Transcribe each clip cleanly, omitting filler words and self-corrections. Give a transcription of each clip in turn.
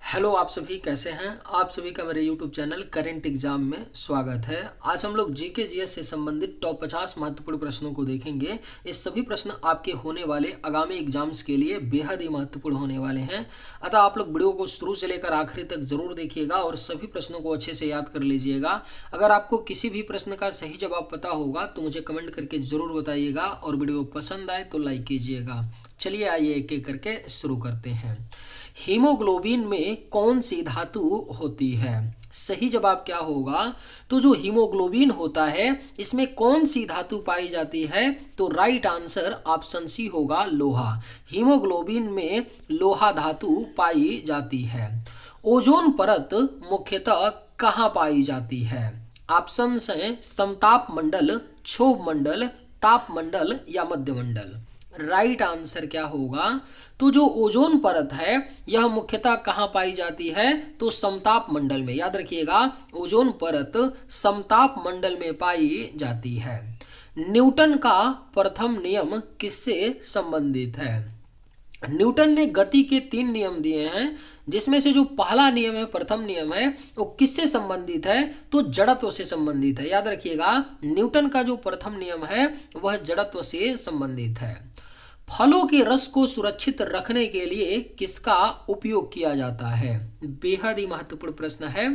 Hello, आप सभी कैसे हैं। आप सभी का मेरे यूट्यूब चैनल करेंट एग्जाम में स्वागत है। आज हम लोग जीके जीएस से संबंधित टॉप 50 महत्वपूर्ण प्रश्नों को देखेंगे। ये सभी प्रश्न आपके होने वाले आगामी एग्जाम्स के लिए बेहद ही महत्वपूर्ण होने वाले हैं। अतः आप लोग वीडियो को शुरू से लेकर आखिरी तक जरूर देखिएगा और सभी प्रश्नों को अच्छे से याद कर लीजिएगा। अगर आपको किसी भी प्रश्न का सही जवाब पता होगा तो मुझे कमेंट करके जरूर बताइएगा और वीडियो पसंद आए तो लाइक कीजिएगा। चलिए आइए एक एक करके शुरू करते हैं। हीमोग्लोबिन में कौन सी धातु होती है? सही जवाब क्या होगा? तो जो हीमोग्लोबिन होता है इसमें कौन सी धातु पाई जाती है? तो राइट आंसर ऑप्शन सी होगा, लोहा। हीमोग्लोबिन में लोहा धातु पाई जाती है। ओजोन परत मुख्यतः कहाँ पाई जाती है? ऑप्शंस हैं समताप मंडल, क्षोभ मंडल, ताप मंडल या मध्य मंडल। राइट आंसर क्या होगा? तो जो ओजोन परत है यह मुख्यतः कहाँ पाई जाती है? तो समताप मंडल में। याद रखिएगा, ओजोन परत समताप मंडल में पाई जाती है। न्यूटन का प्रथम नियम किससे संबंधित है? न्यूटन ने गति के 3 नियम दिए हैं, जिसमें से जो पहला नियम है, प्रथम नियम है, वो किससे संबंधित है? तो जड़त्व से संबंधित है। याद रखिएगा, न्यूटन का जो प्रथम नियम है वह जड़त्व से संबंधित है। फलों के रस को सुरक्षित रखने के लिए किसका उपयोग किया जाता है? बेहद ही महत्वपूर्ण प्रश्न है।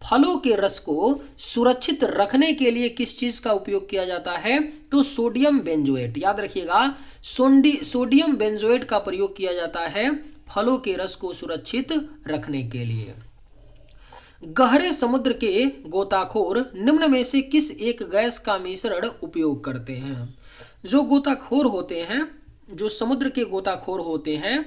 फलों के रस को सुरक्षित रखने के लिए किस चीज का उपयोग किया जाता है? तो सोडियम बेंजोएट। याद रखिएगा, सोडियम बेंजोएट का प्रयोग किया जाता है फलों के रस को सुरक्षित रखने के लिए। गहरे समुद्र के गोताखोर निम्न में से किस एक गैस का मिश्रण उपयोग करते हैं? जो गोताखोर होते हैं, जो समुद्र के गोताखोर होते हैं,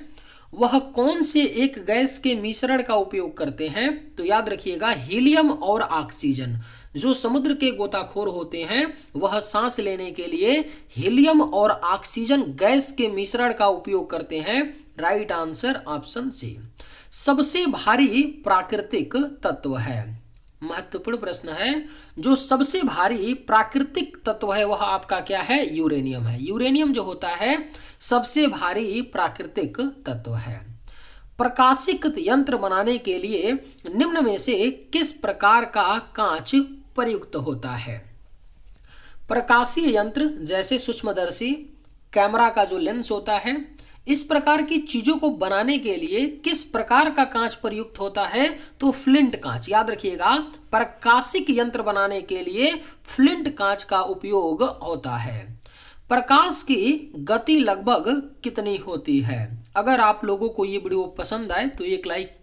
वह कौन से एक गैस के मिश्रण का उपयोग करते हैं? तो याद रखिएगा, हीलियम और ऑक्सीजन। जो समुद्र के गोताखोर होते हैं वह सांस लेने के लिए हीलियम और ऑक्सीजन गैस के मिश्रण का उपयोग करते हैं। Right answer option C. सबसे भारी प्राकृतिक तत्व है। महत्वपूर्ण प्रश्न है। जो सबसे भारी प्राकृतिक तत्व है वह आपका क्या है? यूरेनियम है। यूरेनियम जो होता है सबसे भारी प्राकृतिक तत्व है। प्रकाशिक यंत्र बनाने के लिए निम्न में से किस प्रकार का कांच प्रयुक्त होता है? प्रकाशीय यंत्र जैसे सूक्ष्मदर्शी, कैमरा का जो लेंस होता है, इस प्रकार की चीजों को बनाने के लिए किस प्रकार का कांच प्रयुक्त होता है? तो फ्लिंट कांच। याद रखिएगा, प्रकाशिक यंत्र बनाने के लिए फ्लिंट कांच का उपयोग होता है। प्रकाश की गति लगभग कितनी होती है? अगर आप लोगों को ये वीडियो पसंद आए तो एक लाइक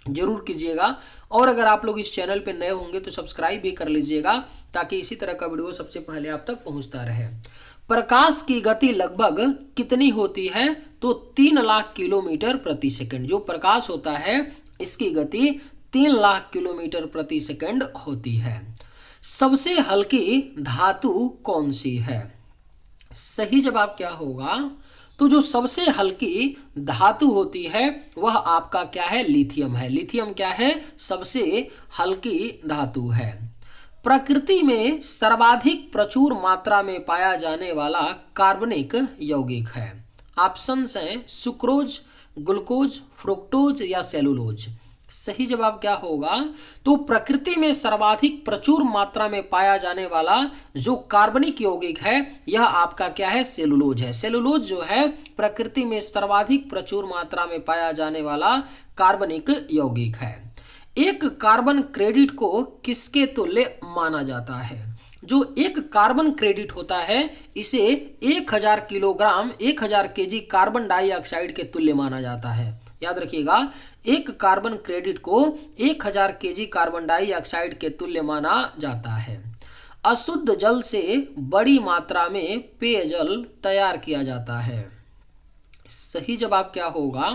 जरूर कीजिएगा और अगर आप लोग इस चैनल पर नए होंगे तो सब्सक्राइब भी कर लीजिएगा ताकि इसी तरह का वीडियो सबसे पहले आप तक पहुंचता रहे। प्रकाश की गति लगभग कितनी होती है? तो 3 लाख किलोमीटर प्रति सेकंड। जो प्रकाश होता है इसकी गति 3 लाख किलोमीटर प्रति सेकंड होती है। सबसे हल्की धातु कौन सी है? सही जवाब क्या होगा? तो जो सबसे हल्की धातु होती है वह आपका क्या है? लिथियम है। लिथियम क्या है? सबसे हल्की धातु है। प्रकृति में सर्वाधिक प्रचुर मात्रा में पाया जाने वाला कार्बनिक यौगिक है। ऑप्शंस हैं सुक्रोज, ग्लूकोज, फ्रुक्टोज या सेलुलोज। सही जवाब क्या होगा? तो प्रकृति में सर्वाधिक प्रचुर मात्रा में पाया जाने वाला जो कार्बनिक यौगिक है यह आपका क्या है? सेलुलोज है। सेलुलोज जो है प्रकृति में सर्वाधिक प्रचुर मात्रा में पाया जाने वाला कार्बनिक यौगिक है। एक कार्बन क्रेडिट को किसके तुल्य माना जाता है? जो एक कार्बन क्रेडिट होता है इसे 1000 किलोग्राम 1000 केजी कार्बन डाइऑक्साइड के तुल्य माना जाता है। याद रखिएगा, एक कार्बन क्रेडिट को 1000 केजी कार्बन डाइऑक्साइड के तुल्य माना जाता है। अशुद्ध जल से बड़ी मात्रा में पेयजल तैयार किया जाता है। सही जवाब क्या होगा?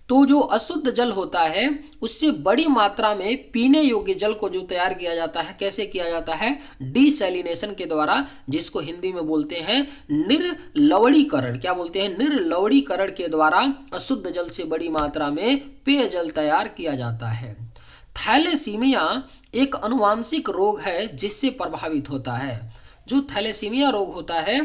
तो जो अशुद्ध जल होता है उससे बड़ी मात्रा में पीने योग्य जल को जो तैयार किया जाता है, कैसे किया जाता है? डिसैलिनेशन के द्वारा, जिसको हिंदी में बोलते हैं निर्लवणीकरण। क्या बोलते हैं? निर्लवणीकरण के द्वारा अशुद्ध जल से बड़ी मात्रा में पेयजल तैयार किया जाता है। थैलेसीमिया एक अनुवांशिक रोग है जिससे प्रभावित होता है। जो थैलेसीमिया रोग होता है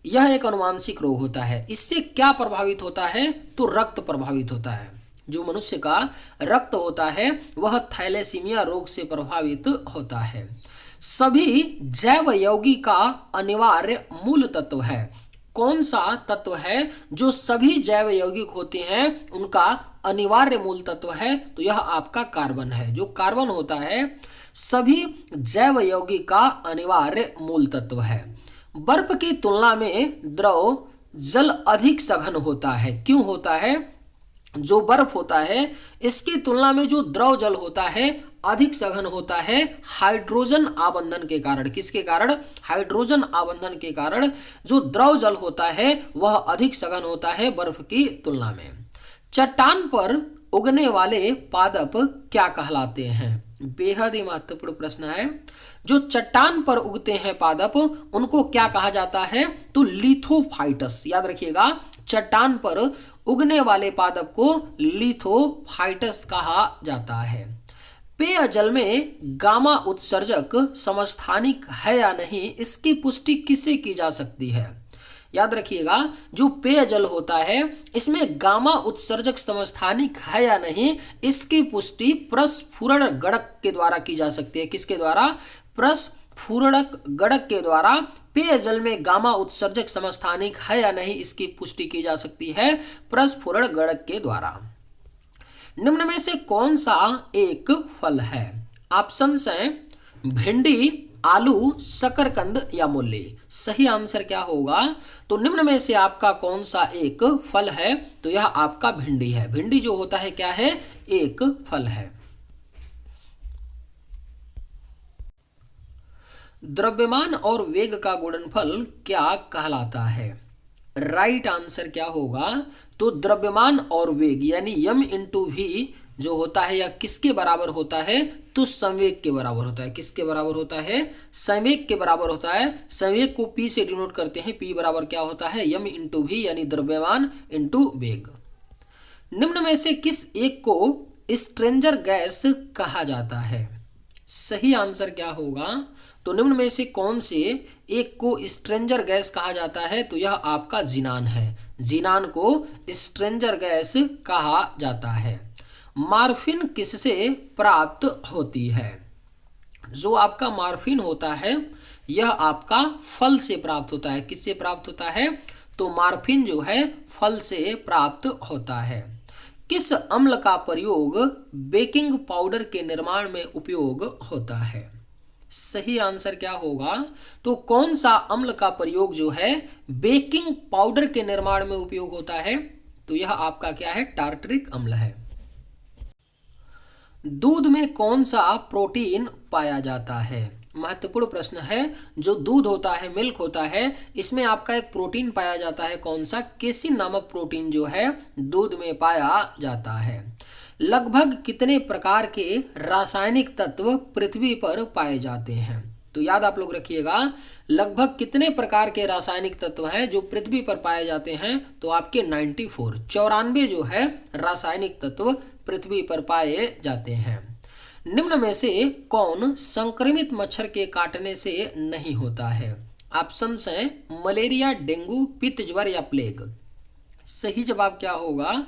यह एक अनुवांशिक रोग होता है। इससे क्या प्रभावित होता है? तो रक्त प्रभावित होता है। जो मनुष्य का रक्त होता है वह थैलेसीमिया रोग से प्रभावित होता है। सभी जैव यौगिक का अनिवार्य मूल तत्व है। कौन सा तत्व है जो सभी जैव यौगिक होते हैं उनका अनिवार्य मूल तत्व है? तो यह आपका कार्बन है। जो कार्बन होता है सभी जैव यौगिक का अनिवार्य मूल तत्व है। बर्फ की तुलना में द्रव जल अधिक सघन होता है। क्यों होता है? जो बर्फ होता है इसकी तुलना में जो द्रव जल होता है अधिक सघन होता है हाइड्रोजन आबंधन के कारण। किसके कारण? हाइड्रोजन आबंधन के कारण जो द्रव जल होता है वह अधिक सघन होता है बर्फ की तुलना में। चट्टान पर उगने वाले पादप क्या कहलाते हैं? बेहद ही महत्वपूर्ण प्रश्न है। जो चट्टान पर उगते हैं पादप उनको क्या कहा जाता है? तो लिथोफाइटस। याद रखिएगा, चट्टान पर उगने वाले पादप को लिथोफाइटस कहा जाता है। पेयजल में गामा उत्सर्जक समस्थानिक है या नहीं, इसकी पुष्टि किससे की जा सकती है? याद रखिएगा, जो पेयजल होता है इसमें गामा उत्सर्जक समस्थानिक है या नहीं, इसकी पुष्टि प्रस्फुरण गणक के द्वारा की जा सकती है। किसके द्वारा? प्रस्फुरणक गणक के द्वारा पेयजल में गामा उत्सर्जक समस्थानिक है या नहीं, इसकी पुष्टि की जा सकती है प्रस्फुरण गणक के द्वारा। निम्न में से कौन सा एक फल है? ऑप्शंस हैं भिंडी, आलू, शकरकंद या मूली। सही आंसर क्या होगा? तो निम्न में से आपका कौन सा एक फल है? तो यह आपका भिंडी है। भिंडी जो होता है क्या है? एक फल है। द्रव्यमान और वेग का गुणनफल क्या कहलाता है? राइट आंसर क्या होगा? तो द्रव्यमान और वेग यानी m इंटू वी जो होता है यह किसके बराबर होता है? तो संवेग के बराबर होता है। किसके बराबर होता है? संवेग के बराबर होता है। संवेग को p से डिनोट करते हैं। p बराबर क्या होता है? m इंटू वी यानी द्रव्यमान इंटू वेग। निम्न में से किस एक को स्ट्रेंजर गैस कहा जाता है? सही आंसर क्या होगा? तो निम्न में से कौन से एक को स्ट्रेंजर गैस कहा जाता है? तो यह आपका जीनान है। जीनान को स्ट्रेंजर गैस कहा जाता है। मार्फिन किससे प्राप्त होती है? जो आपका मार्फिन होता है यह आपका फल से प्राप्त होता है। किससे प्राप्त होता है? तो मार्फिन जो है फल से प्राप्त होता है। किस अम्ल का प्रयोग बेकिंग पाउडर के निर्माण में उपयोग होता है? सही आंसर क्या होगा? तो कौन सा अम्ल का प्रयोग जो है बेकिंग पाउडर के निर्माण में उपयोग होता है? तो यह आपका क्या है? टार्टरिक अम्ल है। दूध में कौन सा प्रोटीन पाया जाता है? महत्वपूर्ण प्रश्न है। जो दूध होता है, मिल्क होता है, इसमें आपका एक प्रोटीन पाया जाता है। कौन सा? केसिन नामक प्रोटीन जो है दूध में पाया जाता है। लगभग कितने प्रकार के रासायनिक तत्व पृथ्वी पर पाए जाते हैं? तो याद आप लोग रखिएगा, लगभग कितने प्रकार के रासायनिक तत्व हैं जो पृथ्वी पर पाए जाते हैं? तो आपके 94 जो है रासायनिक तत्व पृथ्वी पर पाए जाते हैं। निम्न में से कौन संक्रमित मच्छर के काटने से नहीं होता है? ऑप्शंस हैं मलेरिया, डेंगू, पित्त ज्वर या प्लेग। सही जवाब क्या होगा?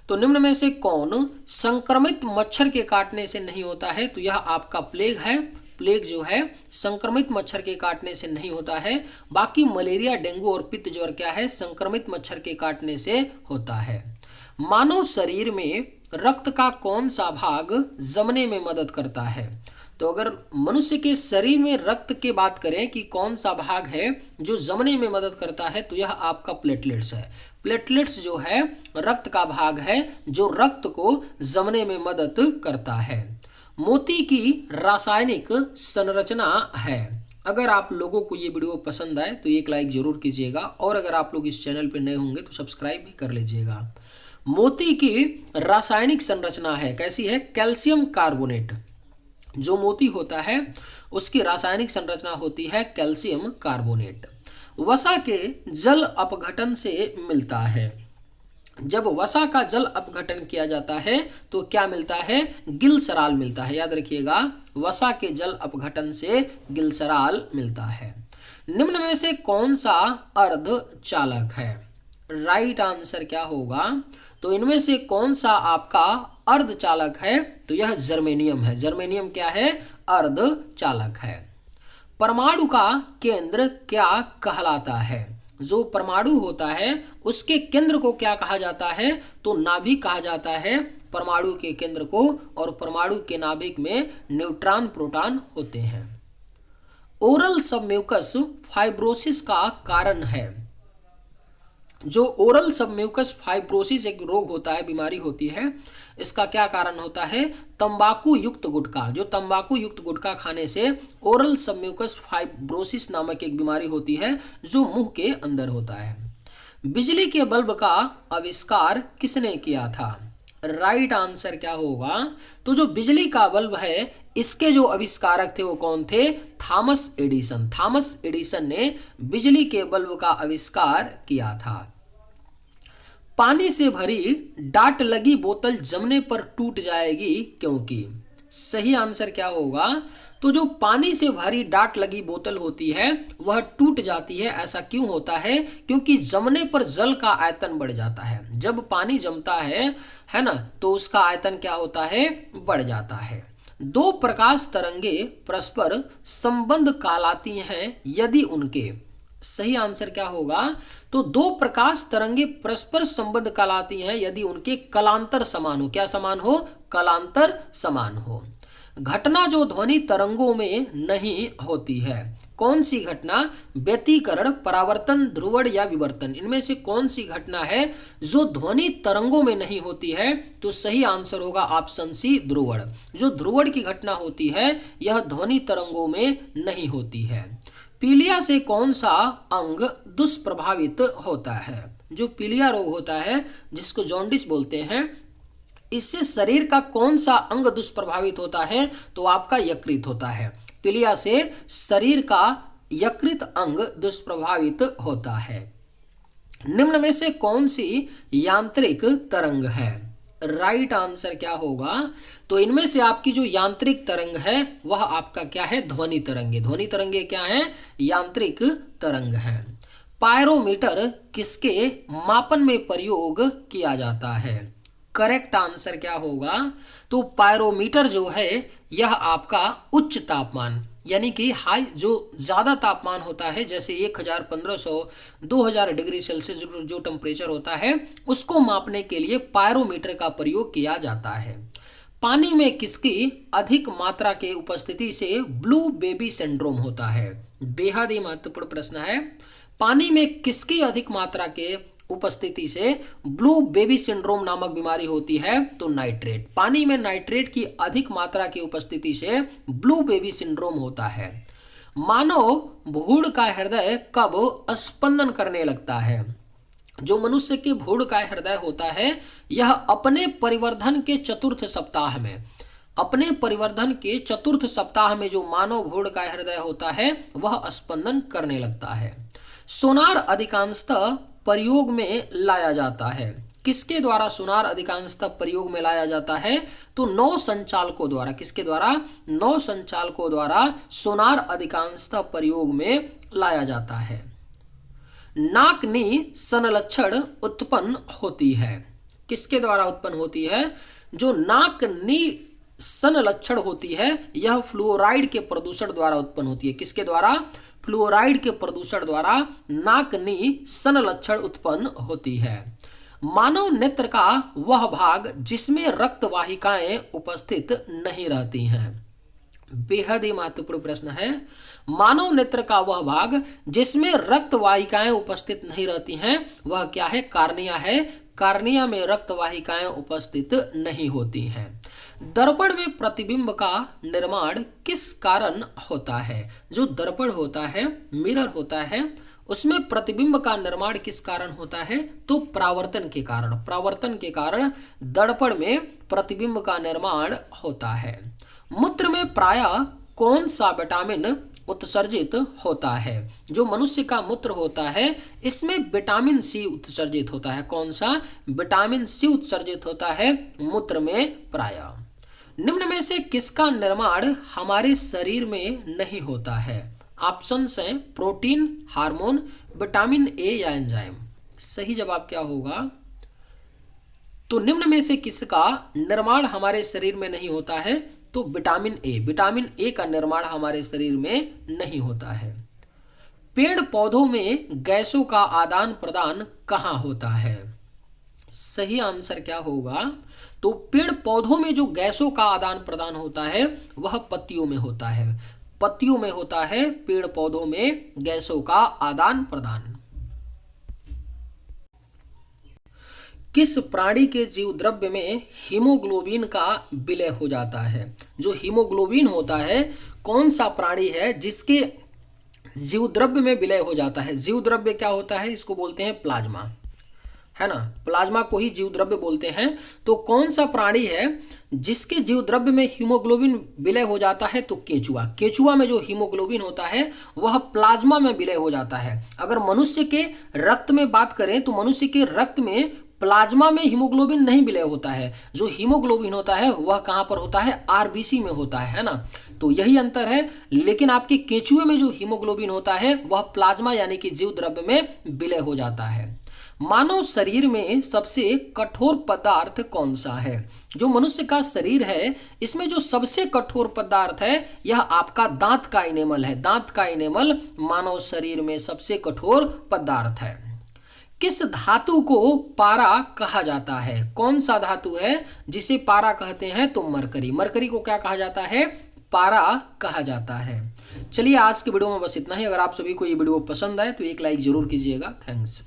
तो निम्न में से कौन संक्रमित मच्छर के काटने से नहीं होता है? तो यह आपका प्लेग है। प्लेग जो है संक्रमित मच्छर के काटने से नहीं होता है। बाकी मलेरिया, डेंगू और पित्त ज्वर क्या है? संक्रमित मच्छर के काटने से होता है। मानव शरीर में रक्त का कौन सा भाग जमने में मदद करता है? तो अगर मनुष्य के शरीर में रक्त की बात करें कि कौन सा भाग है जो जमने में मदद करता है, तो यह आपका प्लेटलेट्स है। प्लेटलेट्स जो है रक्त का भाग है जो रक्त को जमने में मदद करता है। मोती की रासायनिक संरचना है। अगर आप लोगों को ये वीडियो पसंद आए तो एक लाइक जरूर कीजिएगा और अगर आप लोग इस चैनल पर नए होंगे तो सब्सक्राइब भी कर लीजिएगा। मोती की रासायनिक संरचना है, कैसी है? Calcium carbonate. जो मोती होता है उसकी रासायनिक संरचना होती है कैल्शियम कार्बोनेट। वसा के जल अपघटन से मिलता है। जब वसा का जल अपघटन किया जाता है तो क्या मिलता है? गिलसराल मिलता है। याद रखिएगा, वसा के जल अपघटन से गिलसराल मिलता है। निम्न में से कौन सा अर्धचालक है? राइट आंसर क्या होगा? तो इनमें से कौन सा आपका अर्धचालक है? तो यह जर्मेनियम है। जर्मेनियम क्या है? अर्धचालक है। परमाणु का केंद्र क्या कहलाता है? जो परमाणु होता है उसके केंद्र को क्या कहा जाता है? तो नाभिक कहा जाता है परमाणु के केंद्र को, और परमाणु के नाभिक में न्यूट्रॉन प्रोटॉन होते हैं। ओरल सबम्यूकस फाइब्रोसिस का कारण है। जो ओरल सबम्यूकस फाइब्रोसिस एक रोग होता है, बीमारी होती है, इसका क्या कारण होता है? तंबाकू युक्त गुटखा। जो तंबाकू युक्त गुटखा खाने से ओरल सबम्यूकस फाइब्रोसिस नामक एक बीमारी होती है जो मुंह के अंदर होता है। बिजली के बल्ब का आविष्कार किसने किया था? राइट आंसर क्या होगा? तो जो बिजली का बल्ब है इसके जो आविष्कारक थे वो कौन थे? Thomas Edison. थॉमस एडिसन ने बिजली के बल्ब का आविष्कार किया था। पानी से भरी डाट लगी बोतल जमने पर टूट जाएगी क्योंकि? सही आंसर क्या होगा? तो जो पानी से भरी डाट लगी बोतल होती है वह टूट जाती है। ऐसा क्यों होता है? क्योंकि जमने पर जल का आयतन बढ़ जाता है। जब पानी जमता है ना, तो उसका आयतन क्या होता है? बढ़ जाता है। दो प्रकाश तरंगे परस्पर संबंध कहलाती हैं यदि उनके? सही आंसर क्या होगा? तो दो प्रकाश तरंगे परस्पर संबंध कहलाती हैं यदि उनके कलांतर समान हो। क्या समान हो? कलांतर समान हो। घटना जो ध्वनि तरंगों में नहीं होती है, कौन सी घटना? व्यतिकरण, परावर्तन, ध्रुवण या विवर्तन। इनमें से कौन सी घटना है जो ध्वनि तरंगों में नहीं होती है? तो सही आंसर होगा ऑप्शन सी, ध्रुवण। जो ध्रुवण की घटना होती है यह ध्वनि तरंगों में नहीं होती है। पीलिया से कौन सा अंग दुष्प्रभावित होता है? जो पीलिया रोग होता है जिसको जॉन्डिस बोलते हैं, इससे शरीर का कौन सा अंग दुष्प्रभावित होता है? तो आपका यकृत होता है। पीलिया से शरीर का यकृत अंग दुष्प्रभावित होता है। निम्न में से कौन सी यांत्रिक तरंग है? राइट आंसर क्या होगा? तो इनमें से आपकी जो यांत्रिक तरंग है वह आपका क्या है? ध्वनि तरंगे। ध्वनि तरंगे क्या है? यांत्रिक तरंग है। पायरोमीटर किसके मापन में प्रयोग किया जाता है? करेक्ट आंसर क्या होगा? तो पायरोमीटर जो है यह आपका उच्च तापमान यानी कि हाई, जो ज़्यादा तापमान होता है जैसे 1000, 1500, 2000 डिग्री सेल्सियस जो टेम्परेचर होता है उसको मापने के लिए पायरोमीटर का प्रयोग किया जाता है। पानी में किसकी अधिक मात्रा के उपस्थिति से ब्लू बेबी सिंड्रोम होता है? बेहद ही महत्वपूर्ण प्रश्न है। पानी में किसकी अधिक मात्रा के उपस्थिति से ब्लू बेबी सिंड्रोम नामक बीमारी होती है? तो नाइट्रेट। पानी में नाइट्रेट की अधिक मात्रा की उपस्थिति से ब्लू बेबी सिंड्रोम होता है। मानव भ्रूण का हृदय कब स्पंदन करने लगता है? जो मनुष्य के भ्रूण का हृदय होता है यह अपने परिवर्धन के चतुर्थ सप्ताह में, अपने परिवर्धन के चतुर्थ सप्ताह में जो मानव भ्रूण का हृदय होता है वह स्पंदन करने लगता है। सोनार अधिकांशतः प्रयोग में लाया जाता है। किसके द्वारा सोनार अधिकांशतः प्रयोग में लाया जाता है? तो नौ संचालकों द्वारा। किसके द्वारा? नौ संचालकों द्वारा सोनार अधिकांशतः प्रयोग में लाया जाता है। नाकनी संलक्षण उत्पन्न होती है। किसके द्वारा उत्पन्न होती है? जो नाकनी संलक्षण होती है यह फ्लोराइड के प्रदूषण द्वारा उत्पन्न होती है। किसके द्वारा? फ्लोराइड के प्रदूषण द्वारा नाकनी संलक्षण उत्पन्न होती है। मानव नेत्र का वह भाग जिसमें रक्त वाहिकाएं उपस्थित नहीं रहती हैं। बेहद ही महत्वपूर्ण प्रश्न है। मानव नेत्र का वह भाग जिसमें रक्त वाहिकाएं उपस्थित नहीं रहती हैं वह क्या है? कार्निया है। कार्निया में रक्त वाहिकाएं उपस्थित नहीं होती हैं। दर्पण में प्रतिबिंब का निर्माण किस कारण होता है? जो दर्पण होता है, मिरर होता है, उसमें प्रतिबिंब का निर्माण किस कारण होता है? तो परावर्तन के कारण। परावर्तन के कारण दर्पण में प्रतिबिंब का निर्माण होता है। मूत्र में प्रायः कौन सा विटामिन उत्सर्जित होता है? जो मनुष्य का मूत्र होता है इसमें विटामिन सी उत्सर्जित होता है। कौन सा? विटामिन सी उत्सर्जित होता है मूत्र में प्रायः। निम्न में से किसका निर्माण हमारे शरीर में नहीं होता है? ऑप्शंस हैं प्रोटीन, हार्मोन, विटामिन ए या एंजाइम। सही जवाब क्या होगा? तो निम्न में से किसका निर्माण हमारे शरीर में नहीं होता है? तो विटामिन ए, विटामिन ए का निर्माण हमारे शरीर में नहीं होता है। पेड़ पौधों में गैसों का आदान प्रदान कहाँ होता है? सही आंसर क्या होगा? तो पेड़ पौधों में जो गैसों का आदान प्रदान होता है वह पत्तियों में होता है, पत्तियों में होता है पेड़ पौधों में गैसों का आदान प्रदान। किस प्राणी के जीव द्रव्य में हीमोग्लोबिन का विलय हो जाता है? जो हीमोग्लोबिन होता है, कौन सा प्राणी है जिसके जीव द्रव्य में विलय हो जाता है? जीव द्रव्य क्या होता है? इसको बोलते हैं प्लाज्मा, है ना, प्लाज्मा को ही जीव द्रव्य बोलते हैं। तो कौन सा प्राणी है जिसके जीव द्रव्य में हीमोग्लोबिन विलय हो जाता है? तो केंचुआ, केंचुआ में जो हीमोग्लोबिन होता है वह प्लाज्मा में विलय हो जाता है। अगर मनुष्य के रक्त में बात करें तो मनुष्य के रक्त में प्लाज्मा में हीमोग्लोबिन नहीं विलय होता है, जो हीमोग्लोबिन होता है वह कहाँ पर होता है? आरबीसी में होता है ना। तो यही अंतर है। लेकिन आपके केंचुए में जो हीमोग्लोबिन होता है वह प्लाज्मा यानी कि जीव द्रव्य में विलय हो जाता है। मानव शरीर में सबसे कठोर पदार्थ कौन सा है? जो मनुष्य का शरीर है इसमें जो सबसे कठोर पदार्थ है यह आपका दांत का इनेमल है। दांत का इनेमल मानव शरीर में सबसे कठोर पदार्थ है। किस धातु को पारा कहा जाता है? कौन सा धातु है जिसे पारा कहते हैं? तो मरकरी, मरकरी को क्या कहा जाता है? पारा कहा जाता है। चलिए आज के वीडियो में बस इतना ही। अगर आप सभी को ये वीडियो पसंद आए तो एक लाइक जरूर कीजिएगा। थैंक्स।